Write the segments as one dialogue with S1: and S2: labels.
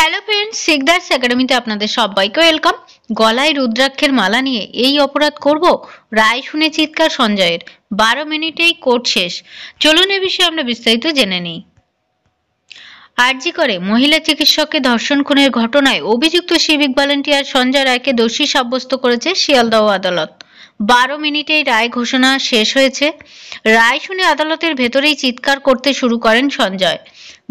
S1: Hello friends, সিকদার্স একাডেমিতে আপনাদের সবাইকে ওয়েলকাম। গলায় রুদ্রাক্ষের মালা নিয়ে এই অপরাধ করব, রায় শুনে চিৎকার সঞ্জয়ের। 12 মিনিটেই কোর্ট শেষ। চলুন এ বিষয়ে আমরা বিস্তারিত জেনে নিই। আরজি করে মহিলা চিকিৎসককে ধর্ষণ খুনের ঘটনায় অভিযুক্ত সিভিক ভলেন্টিয়ার সঞ্জয় রায়কে দোষী সাব্যস্ত করেছে শিয়ালদহ আদালত। 12 মিনিটেই রায় ঘোষণা শেষ হয়েছে। রায় শুনে আদালতের ভেতরেই চিৎকার করতে শুরু করেন সঞ্জয়।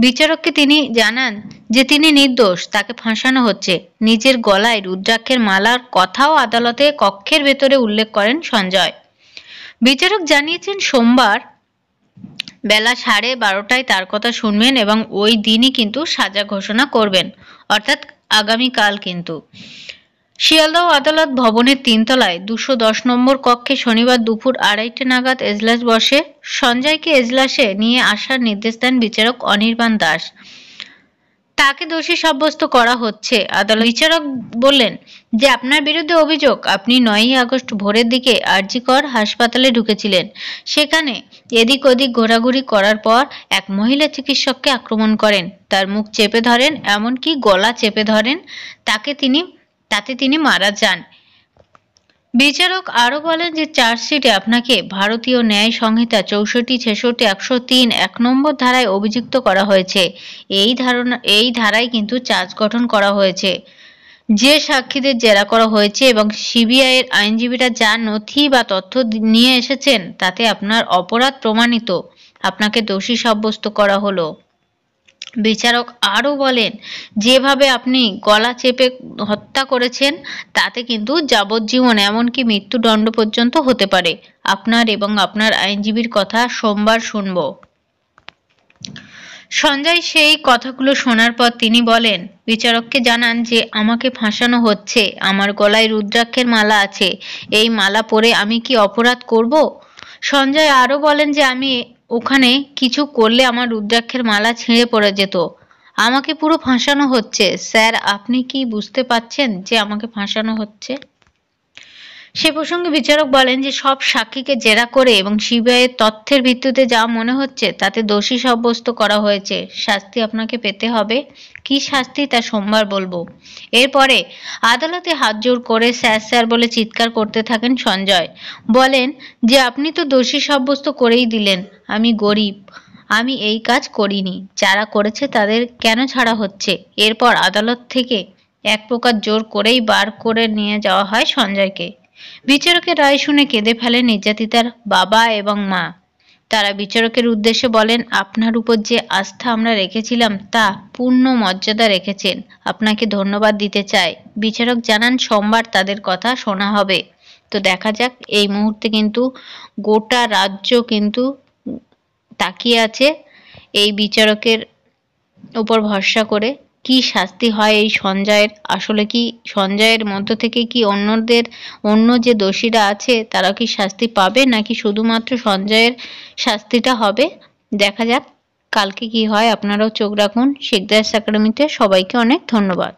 S1: বিচারককে তিনি জানান যে তিনি নির্দোষ, তাকে ফাঁসানো হচ্ছে। নিজের গলায় রুদ্রাক্ষের মালার কথাও আদালতে কক্ষের ভেতরে উল্লেখ করেন সঞ্জয়। বিচারক জানিয়েছেন সোমবার বেলা 12:30টায় তার কথা শুনবেন এবং ওই দিনই কিন্তু সাজা ঘোষণা করবেন, অর্থাৎ আগামীকাল। কিন্তু শিয়ালদহ আদালত ভবনের 3 তলায় 210 নম্বর কক্ষে শনিবার দুপুর 2:30 নাগাদ এজলাস বসে। সঞ্জয়কে এজলাসে নিয়ে আসার নির্দেশ দেন বিচারক অনির্বাণ দাস। তাকে দোষী সাব্যস্ত করা হচ্ছে। আদালত বিচারক বললেন যে আপনার বিরুদ্ধে অভিযোগ, আপনি 9ই আগস্ট ভোরের দিকে আরজি কর হাসপাতালে ঢুকেছিলেন। সেখানে এদিক ওদিক ঘোরাঘুরি করার পর এক মহিলা চিকিৎসককে আক্রমণ করেন, তার মুখ চেপে ধরেন, এমনকি গলা চেপে ধরেন। তাতে তিনি মারা যান। বিচারক আরও বলেন যে চার্জশিটে আপনাকে ভারতীয় ন্যায় সংহিতা 64, 66, 103 1 নম্বর ধারায় অভিযুক্ত করা হয়েছে। এই ধারায় কিন্তু চার্জ গঠন করা হয়েছে। যে সাক্ষীদের জেরা করা হয়েছে এবং সিবিআইয়ের আইনজীবীরা যা নথি বা তথ্য নিয়ে এসেছেন তাতে আপনার অপরাধ প্রমাণিত, আপনাকে দোষী সাব্যস্ত করা হলো। বিচারক আরও বলেন, যেভাবে আপনি গলা চেপে হত্যা করেছেন তাতে কিন্তু যাবজ্জীবন এমনকি মৃত্যুদণ্ড পর্যন্ত হতে পারে। আপনার এবং আপনার আইনজীবীর কথা সোমবার শুনব। সঞ্জয় সেই কথাগুলো শোনার পর তিনি বলেন, বিচারককে জানান যে আমাকে ফাঁসানো হচ্ছে, আমার গলায় রুদ্রাক্ষের মালা আছে, এই মালা পরে আমি কি অপরাধ করব? সঞ্জয় আরও বলেন যে আমি ওখানে কিছু করলে আমার রুদ্রাক্ষের মালা ছিঁড়ে পড়ে যেত। আমাকে পুরো ফাঁসানো হচ্ছে। স্যার, আপনি কি বুঝতে পারছেন যে আমাকে ফাঁসানো হচ্ছে? সে প্রসঙ্গে বিচারক বলেন যে সব সাক্ষীকে জেরা করে এবং সিবিআইয়ের তথ্যের ভিত্তিতে যা মনে হচ্ছে তাতে দোষী সাব্যস্ত করা হয়েছে। শাস্তি আপনাকে পেতে হবে। কি শাস্তি তা সোমবার বলবো। এরপরে আদালতে হাতজোড় করে স্যার স্যার বলে চিৎকার করতে থাকেন সঞ্জয়। বলেন যে আপনি তো দোষী সাব্যস্ত করেই দিলেন, আমি গরিব, আমি এই কাজ করিনি, যারা করেছে তাদের কেন ছাড়া হচ্ছে? এরপর আদালত থেকে এক প্রকার জোর করেই বার করে নিয়ে যাওয়া হয় সঞ্জয়কে। বিচারকের রায় শুনে কেঁদে ফেলেন নির্যাতিতার বাবা এবং মা। তারা বিচারকের উদ্দেশ্যে বলেন, আপনার উপর যে আস্থা আমরা রেখেছিলাম তা পূর্ণ মর্যাদা রেখেছেন, আপনাকে ধন্যবাদ দিতে চাই। বিচারক জানান সোমবার তাদের কথা শোনা হবে। তো দেখা যাক, এই মুহূর্তে কিন্তু গোটা রাজ্য কিন্তু তাকিয়ে আছে এই বিচারকের উপর ভরসা করে কি শাস্তি হয় এই সঞ্জয়ের। আসলে কি সঞ্জয়ের মধ্য থেকে কি অন্য যে দোষীরা আছে তারা কি শাস্তি পাবে, নাকি শুধুমাত্র সঞ্জয়ের শাস্তিটা হবে? দেখা যাক কালকে কি হয়। আপনারাও চোখ রাখুন সিকদার্স একাডেমিতে। সবাইকে অনেক ধন্যবাদ।